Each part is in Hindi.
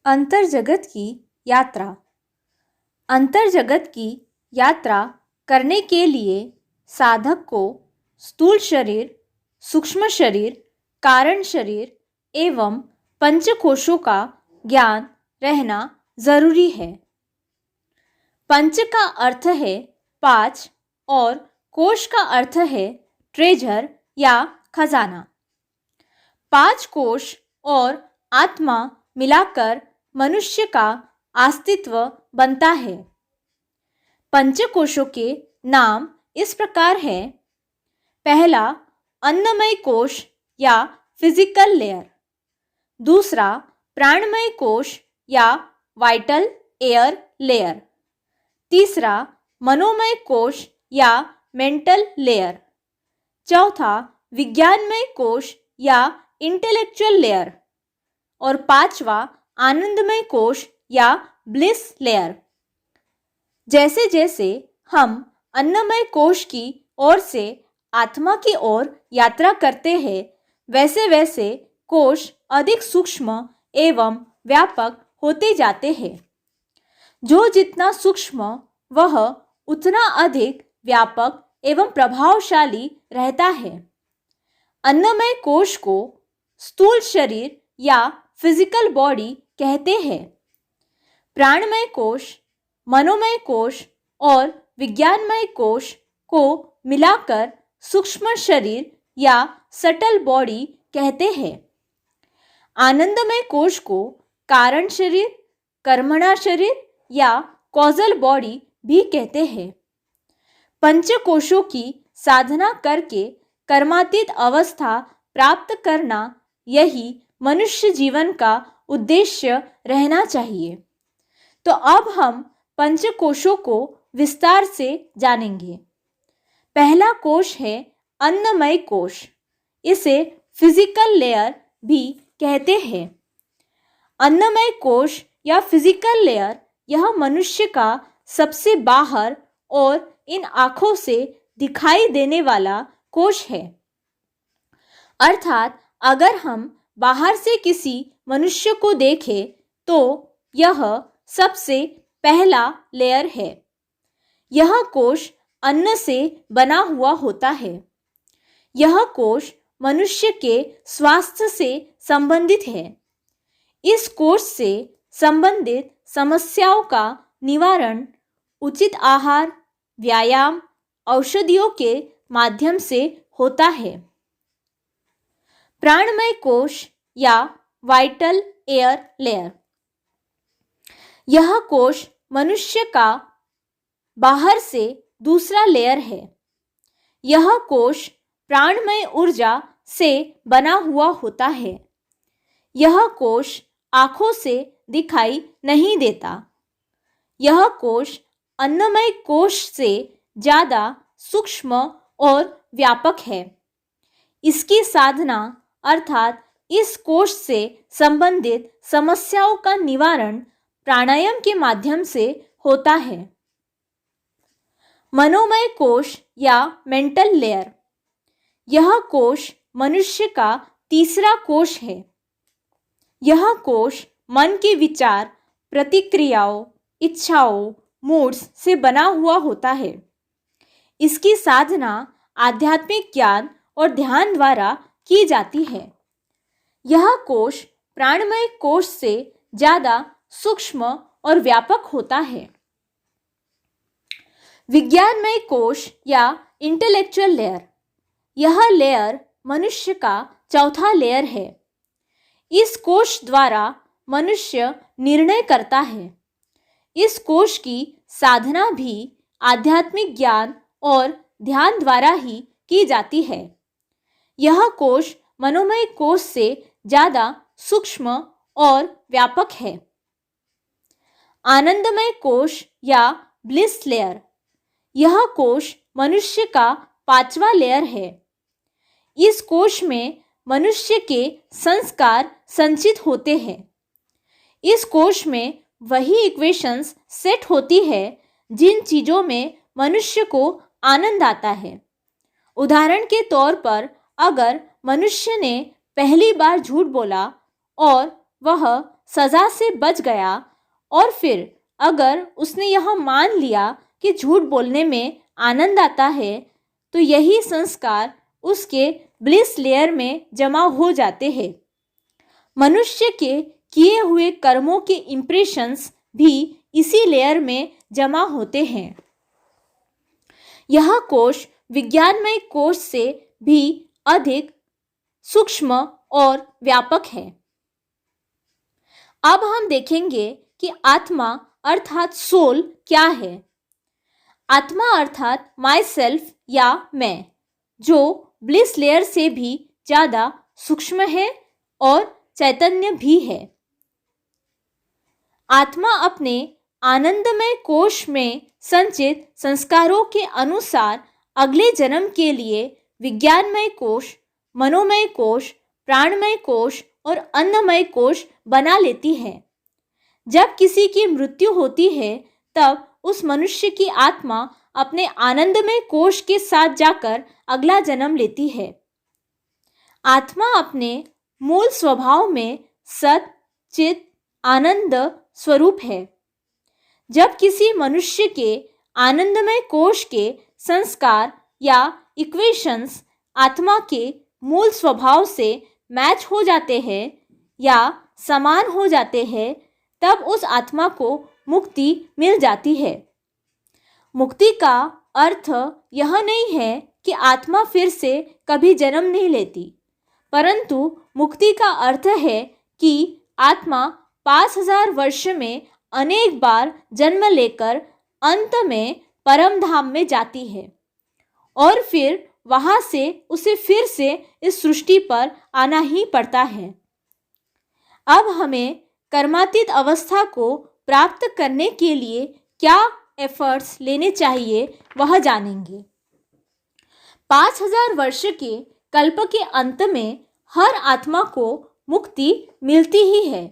अंतर्जगत की यात्रा। अंतर्जगत की यात्रा करने के लिए साधक को स्थूल शरीर, सूक्ष्म शरीर, कारण शरीर एवं पंचकोशों का ज्ञान रहना जरूरी है। पंच का अर्थ है 5 और कोश का अर्थ है ट्रेजर या खजाना। 5 कोश और आत्मा मिलाकर मनुष्य का अस्तित्व बनता है। पंचकोशों के नाम इस प्रकार है। पहला अन्नमय कोश या फिजिकल लेयर, दूसरा प्राणमय कोश या वाइटल एयर लेयर, तीसरा मनोमय कोश या मेंटल लेयर, चौथा विज्ञानमय कोश या इंटेलेक्चुअल लेयर और पांचवा आनंदमय कोश या ब्लिस लेयर। जैसे जैसे हम अन्नमय कोश की ओर से आत्मा की ओर यात्रा करते हैं, वैसे वैसे कोश अधिक सूक्ष्म एवं व्यापक होते जाते हैं। जो जितना सूक्ष्म वह उतना अधिक व्यापक एवं प्रभावशाली रहता है। अन्नमय कोश को स्थूल शरीर या फिजिकल बॉडी कहते हैं। प्राणमय कोश, मनोमय कोश और विज्ञानमय कोश को मिलाकर सूक्ष्म शरीर या सटल बॉडी कहते हैं। आनंदमय कोश को कारण शरीर, कर्मणा शरीर या कॉजल बॉडी भी कहते हैं। पंचकोशों की साधना करके कर्मातीत अवस्था प्राप्त करना यही मनुष्य जीवन का उद्देश्य रहना चाहिए। तो अब हम पंचकोशों को विस्तार से जानेंगे। पहला कोश है अन्नमय कोश। इसे फिजिकल लेयर भी कहते हैं। अन्नमय कोश या फिजिकल लेयर यह मनुष्य का सबसे बाहर और इन आंखों से दिखाई देने वाला कोश है। अर्थात अगर हम बाहर से किसी मनुष्य को देखें तो यह सबसे पहला लेयर है। यह कोश अन्न से बना हुआ होता है। यह कोश मनुष्य के स्वास्थ्य से संबंधित है। इस कोश से संबंधित समस्याओं का निवारण उचित आहार, व्यायाम, औषधियों के माध्यम से होता है। प्राणमय कोश या वाइटल एयर लेयर, यह कोश मनुष्य का बाहर से दूसरा लेयर है। यह कोश प्राणमय ऊर्जा से बना हुआ होता है। यह कोश आंखों से दिखाई नहीं देता। यह कोश अन्नमय कोश से ज़्यादा सूक्ष्म और व्यापक है। इसकी साधना अर्थात इस कोश से संबंधित समस्याओं का निवारण प्राणायाम के माध्यम से होता है। मनोमय कोश या मेंटल लेयर, यह कोश मनुष्य का तीसरा कोश है। यह कोश मन के विचार, प्रतिक्रियाओं, इच्छाओं, मूड्स से बना हुआ होता है। इसकी साधना आध्यात्मिक ज्ञान और ध्यान द्वारा की जाती है। यह कोश प्राणमय कोश से ज़्यादा सूक्ष्म और व्यापक होता है। विज्ञानमय कोश या इंटेलेक्चुअल लेयर, यह लेयर मनुष्य का चौथा लेयर है। इस कोश द्वारा मनुष्य निर्णय करता है। इस कोश की साधना भी आध्यात्मिक ज्ञान और ध्यान द्वारा ही की जाती है। यह कोश मनोमय कोश से ज़्यादा सूक्ष्म और व्यापक है। आनंदमय कोश या ब्लिस लेयर, यह कोश मनुष्य का पांचवा लेयर है। इस कोश में मनुष्य के संस्कार संचित होते हैं। इस कोश में वही इक्वेशंस सेट होती है जिन चीज़ों में मनुष्य को आनंद आता है। उदाहरण के तौर पर अगर मनुष्य ने पहली बार झूठ बोला और वह सज़ा से बच गया और फिर अगर उसने यह मान लिया कि झूठ बोलने में आनंद आता है, तो यही संस्कार उसके ब्लिस लेयर में जमा हो जाते हैं। मनुष्य के किए हुए कर्मों के इम्प्रेशंस भी इसी लेयर में जमा होते हैं। यह कोश विज्ञानमय कोश से भी अधिक सूक्ष्म और व्यापक है। अब हम देखेंगे कि आत्मा अर्थात सोल क्या है। आत्मा अर्थात माई सेल्फ या मैं, जो ब्लिस लेयर से भी ज़्यादा सूक्ष्म है और चैतन्य भी है। आत्मा अपने आनंदमय कोश में संचित संस्कारों के अनुसार अगले जन्म के लिए विज्ञानमय कोश, मनोमय कोश, प्राणमय कोश और अन्नमय कोश बना लेती है। जब किसी की मृत्यु होती है, तब उस मनुष्य की आत्मा अपने आनंदमय कोश के साथ जाकर अगला जन्म लेती है। आत्मा अपने मूल स्वभाव में सत, चित, आनंद स्वरूप है। जब किसी मनुष्य के आनंदमय कोश के संस्कार या इक्वेशंस आत्मा के मूल स्वभाव से मैच हो जाते हैं या समान हो जाते हैं, तब उस आत्मा को मुक्ति मिल जाती है। मुक्ति का अर्थ यह नहीं है कि आत्मा फिर से कभी जन्म नहीं लेती, परंतु मुक्ति का अर्थ है कि आत्मा 5000 वर्ष में अनेक बार जन्म लेकर अंत में परम धाम में जाती है और फिर वहाँ से उसे फिर से इस सृष्टि पर आना ही पड़ता है। अब हमें कर्मातीत अवस्था को प्राप्त करने के लिए क्या एफर्ट्स लेने चाहिए वह जानेंगे। 5000 वर्ष के कल्प के अंत में हर आत्मा को मुक्ति मिलती ही है।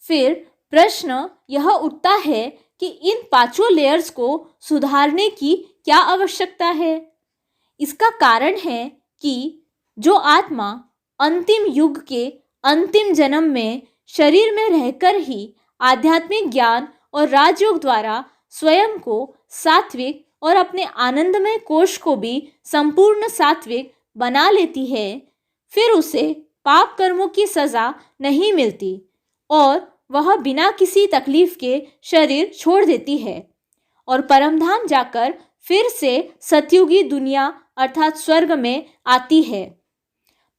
फिर प्रश्न यह उठता है कि इन पांचों लेयर्स को सुधारने की क्या आवश्यकता है। इसका कारण है कि जो आत्मा अंतिम युग के अंतिम जन्म में शरीर में रहकर ही आध्यात्मिक ज्ञान और राजयोग द्वारा स्वयं को सात्विक और अपने आनंदमय कोश को भी संपूर्ण सात्विक बना लेती है, फिर उसे पाप कर्मों की सज़ा नहीं मिलती और वह बिना किसी तकलीफ के शरीर छोड़ देती है और परमधाम जाकर फिर से सतयुगी दुनिया अर्थात स्वर्ग में आती है।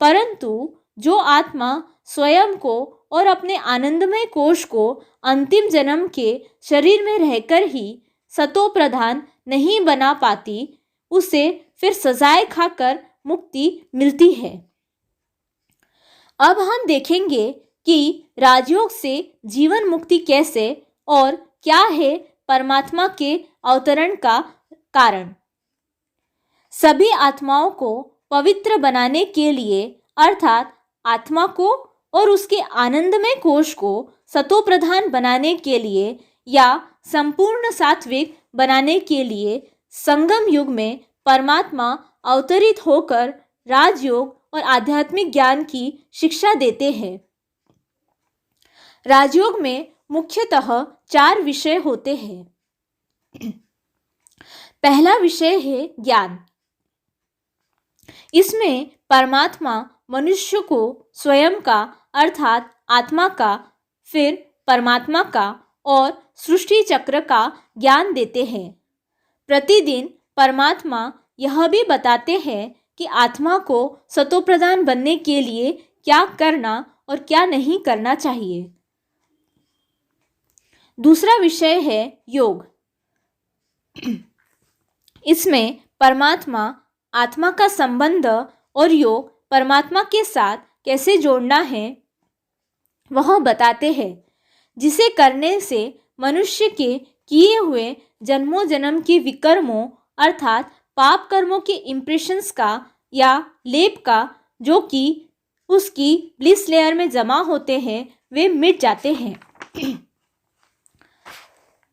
परंतु जो आत्मा स्वयं को और अपने आनंदमय कोश को अंतिम जन्म के शरीर में रहकर ही सतो प्रधान नहीं बना पाती, उसे फिर सजाएं खाकर मुक्ति मिलती है। अब हम देखेंगे कि राजयोग से जीवन मुक्ति कैसे और क्या है परमात्मा के अवतरण का कारण। सभी आत्माओं को पवित्र बनाने के लिए अर्थात आत्मा को और उसके आनंदमय कोश को सतोप्रधान बनाने के लिए या संपूर्ण सात्विक बनाने के लिए संगम युग में परमात्मा अवतरित होकर राजयोग और आध्यात्मिक ज्ञान की शिक्षा देते हैं। राजयोग में मुख्यतः 4 विषय होते हैं। पहला विषय है ज्ञान। इसमें परमात्मा मनुष्य को स्वयं का अर्थात आत्मा का, फिर परमात्मा का और सृष्टि चक्र का ज्ञान देते हैं। प्रतिदिन परमात्मा यह भी बताते हैं कि आत्मा को सतोप्रधान बनने के लिए क्या करना और क्या नहीं करना चाहिए। दूसरा विषय है योग। इसमें परमात्मा आत्मा का संबंध और योग परमात्मा के साथ कैसे जोड़ना है वह बताते हैं, जिसे करने से मनुष्य के किए हुए जन्मों जन्म के विकर्मों अर्थात पाप कर्मों के इम्प्रेशंस का या लेप का, जो कि उसकी ब्लिस लेयर में जमा होते हैं, वे मिट जाते हैं।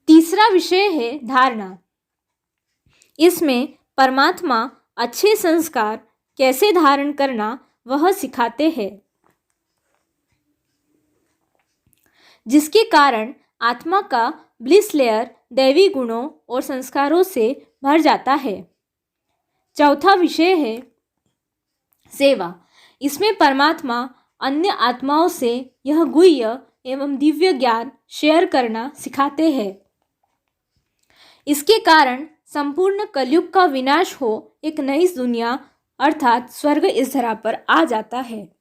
तीसरा विषय है धारणा। इसमें परमात्मा अच्छे संस्कार कैसे धारण करना वह सिखाते हैं। जिसके कारण आत्मा का ब्लिस लेयर दैवी गुणों और संस्कारों से भर जाता है। चौथा विषय है सेवा। इसमें परमात्मा अन्य आत्माओं से यह गुह्य एवं दिव्य ज्ञान शेयर करना सिखाते हैं। इसके कारण संपूर्ण कलयुग का विनाश हो एक नई दुनिया अर्थात स्वर्ग इस धरा पर आ जाता है।